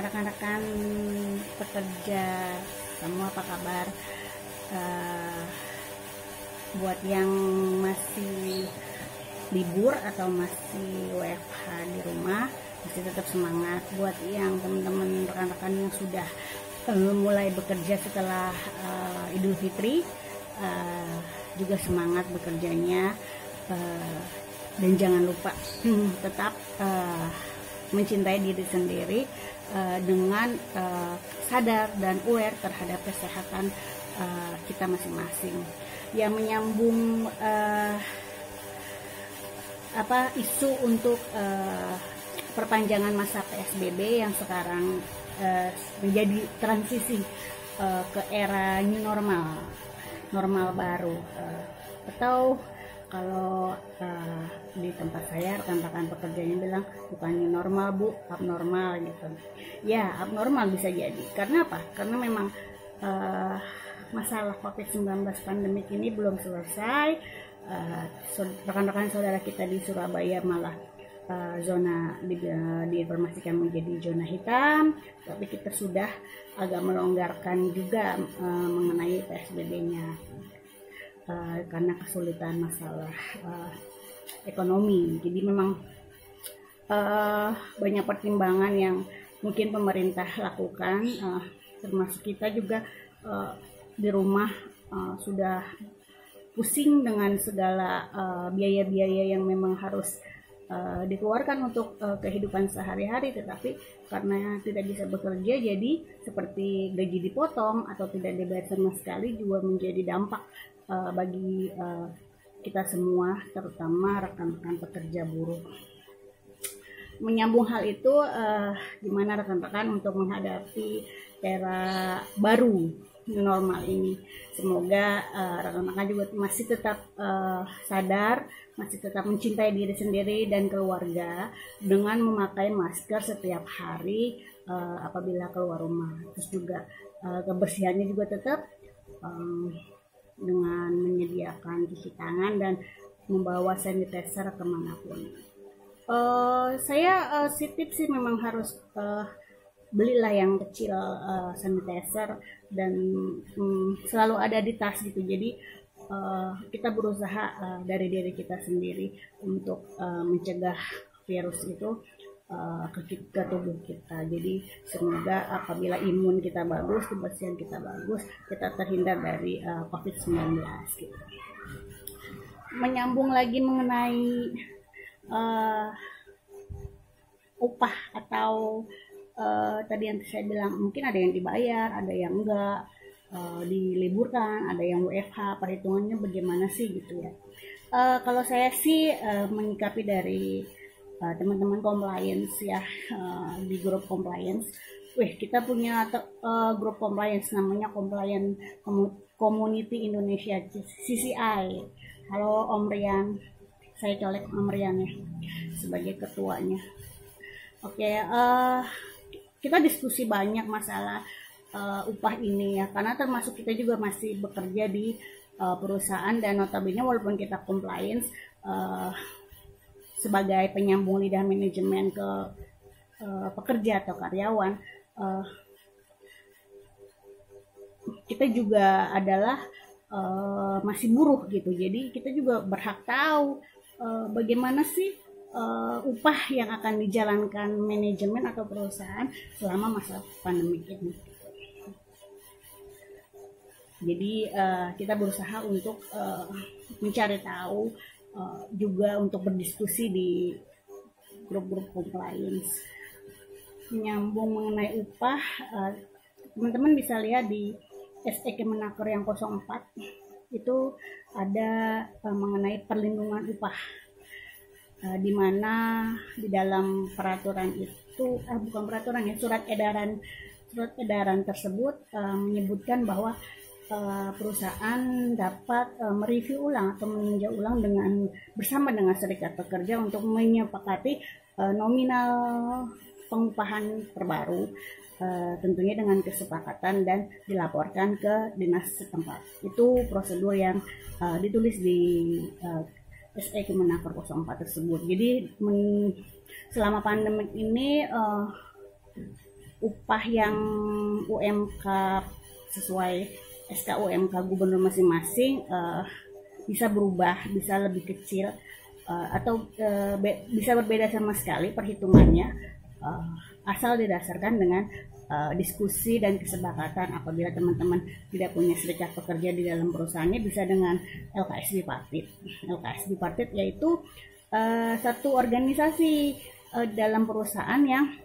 rekan-rekan pekerja semua, apa kabar? Buat yang masih libur atau masih WFH di rumah, masih tetap semangat. Buat yang teman-teman rekan-rekan yang sudah mulai bekerja setelah Idul Fitri, juga semangat bekerjanya, dan jangan lupa tetap mencintai diri sendiri dengan sadar dan aware terhadap kesehatan kita masing-masing. Yang menyambung isu untuk perpanjangan masa PSBB yang sekarang menjadi transisi ke era new normal baru, atau kalau di tempat saya rekan-rekan pekerjanya bilang bukan new normal bu, abnormal gitu. Ya, abnormal bisa jadi. Karena apa? Karena memang masalah COVID-19 pandemik ini belum selesai. Rekan-rekan saudara kita di Surabaya malah zona diinformasikan menjadi zona hitam, tapi kita sudah agak melonggarkan juga mengenai PSBB-nya karena kesulitan masalah ekonomi. Jadi memang banyak pertimbangan yang mungkin pemerintah lakukan, termasuk kita juga di rumah sudah pusing dengan segala biaya-biaya yang memang harus dikeluarkan untuk kehidupan sehari-hari, tetapi karena tidak bisa bekerja, jadi seperti gaji dipotong atau tidak dibayar sama sekali juga menjadi dampak bagi kita semua, terutama rekan-rekan pekerja buruh. Menyambung hal itu, gimana rekan-rekan untuk menghadapi era baru normal ini. Semoga rekan-rekan juga masih tetap sadar, masih tetap mencintai diri sendiri dan keluarga dengan memakai masker setiap hari apabila keluar rumah. Terus juga kebersihannya juga tetap dengan menyediakan cuci tangan dan membawa sanitizer kemanapun. Saya si tips sih memang harus belilah yang kecil sanitizer dan selalu ada di tas gitu. Jadi kita berusaha dari diri kita sendiri untuk mencegah virus itu ke tubuh kita. Jadi semoga apabila imun kita bagus, kebersihan kita bagus, kita terhindar dari COVID-19 gitu. Menyambung lagi mengenai upah atau tadi yang saya bilang, mungkin ada yang dibayar, ada yang enggak, diliburkan, ada yang WFH, perhitungannya bagaimana sih gitu ya. Kalau saya sih menyikapi dari teman-teman compliance ya, di grup compliance. Kita punya grup compliance namanya Compliance Community Indonesia, CCI. Halo Om Rian, saya colek Om Rian ya sebagai ketuanya. Kita diskusi banyak masalah upah ini ya, karena termasuk kita juga masih bekerja di perusahaan, dan notabene walaupun kita compliance sebagai penyambung lidah manajemen ke pekerja atau karyawan, kita juga adalah masih buruh gitu. Jadi kita juga berhak tahu bagaimana sih upah yang akan dijalankan manajemen atau perusahaan selama masa pandemi ini. Jadi kita berusaha untuk mencari tahu, juga untuk berdiskusi di grup-grup compliance. Menyambung mengenai upah, teman-teman bisa lihat di SE Kemenaker yang 04 itu ada mengenai perlindungan upah, di mana di dalam peraturan itu bukan peraturan ya, surat edaran tersebut menyebutkan bahwa perusahaan dapat mereview ulang atau meninjau ulang bersama dengan serikat pekerja untuk menyepakati nominal pengupahan terbaru, tentunya dengan kesepakatan dan dilaporkan ke dinas setempat. Itu prosedur yang ditulis di SE Kemenaker 04 tersebut. Jadi selama pandemi ini upah yang UMK sesuai SK UMK gubernur masing-masing bisa berubah, bisa lebih kecil, atau bisa berbeda sama sekali perhitungannya, asal didasarkan dengan diskusi dan kesepakatan. Apabila teman-teman tidak punya serikat pekerja di dalam perusahaannya, bisa dengan LKS Bipartit. LKS Bipartit yaitu satu organisasi dalam perusahaan yang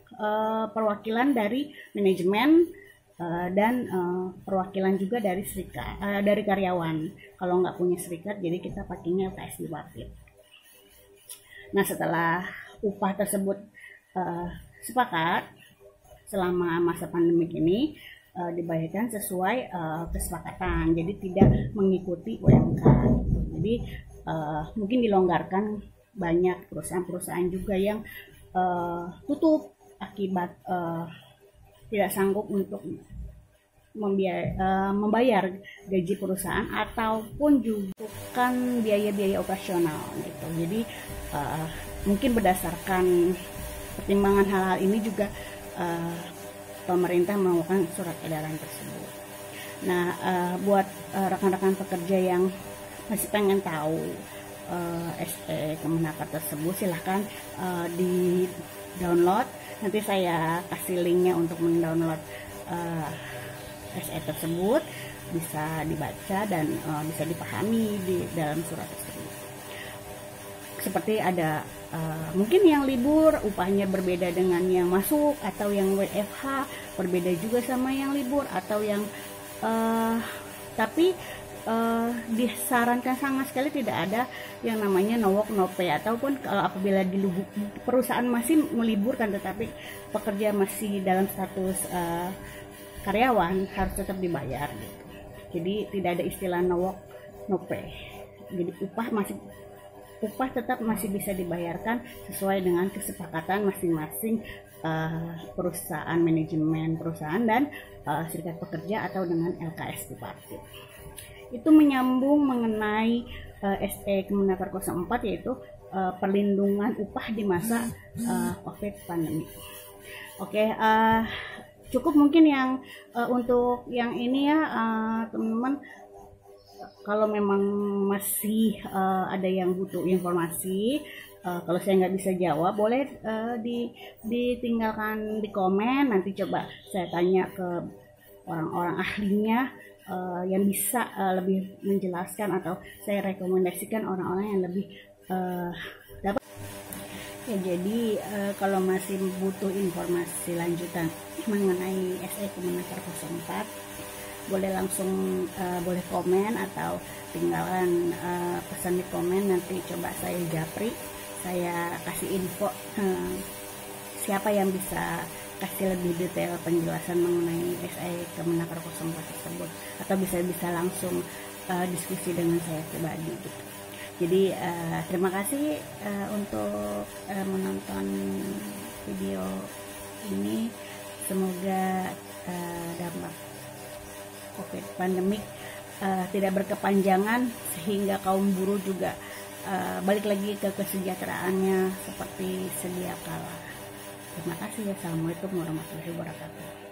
perwakilan dari manajemen dan perwakilan juga dari serikat, dari karyawan. Kalau nggak punya serikat, jadi kita pakainya LKS Bipartit. Nah, setelah upah tersebut sepakat, selama masa pandemik ini dibayarkan sesuai kesepakatan, jadi tidak mengikuti UMK. Jadi mungkin dilonggarkan, banyak perusahaan-perusahaan juga yang tutup akibat tidak sanggup untuk membayar gaji perusahaan ataupun juga bukan biaya-biaya operasional gitu. Jadi mungkin berdasarkan pertimbangan hal-hal ini juga pemerintah melakukan surat edaran tersebut. Nah, buat rekan-rekan pekerja yang masih pengen tahu SE Kemenaker tersebut, silahkan di download. Nanti saya kasih linknya untuk mendownload SE tersebut, bisa dibaca dan bisa dipahami di dalam surat tersebut. Seperti ada mungkin yang libur upahnya berbeda dengan yang masuk, atau yang WFH berbeda juga sama yang libur, atau yang tapi disarankan sama sekali tidak ada yang namanya no work no pay, ataupun kalau apabila di perusahaan masih meliburkan tetapi pekerja masih dalam status karyawan, harus tetap dibayar gitu. Jadi tidak ada istilah no work no pay. Jadi upah tetap masih bisa dibayarkan sesuai dengan kesepakatan masing-masing perusahaan, manajemen perusahaan dan serikat pekerja atau dengan LKS Bipartit. Itu menyambung mengenai SE Kemenaker 04, yaitu perlindungan upah di masa COVID pandemi. Oke, cukup mungkin yang untuk yang ini ya teman-teman. Kalau memang masih ada yang butuh informasi, kalau saya nggak bisa jawab, boleh ditinggalkan di komen. Nanti coba saya tanya ke orang-orang ahlinya yang bisa lebih menjelaskan, atau saya rekomendasikan orang-orang yang lebih dapat. Ya, jadi kalau masih butuh informasi lanjutan mengenai SE Kemenaker 04, boleh langsung boleh komen atau tinggalkan pesan di komen. Nanti coba saya japri, saya kasih info siapa yang bisa kasih lebih detail penjelasan mengenai SE Kemenaker 04 tersebut, atau bisa langsung diskusi dengan saya pribadi gitu. Jadi terima kasih untuk menonton video ini. Semoga dampak COVID pandemik tidak berkepanjangan, sehingga kaum buruh juga balik lagi ke kesejahteraannya seperti sedia kala. Terima kasih. Assalamualaikum warahmatullahi wabarakatuh.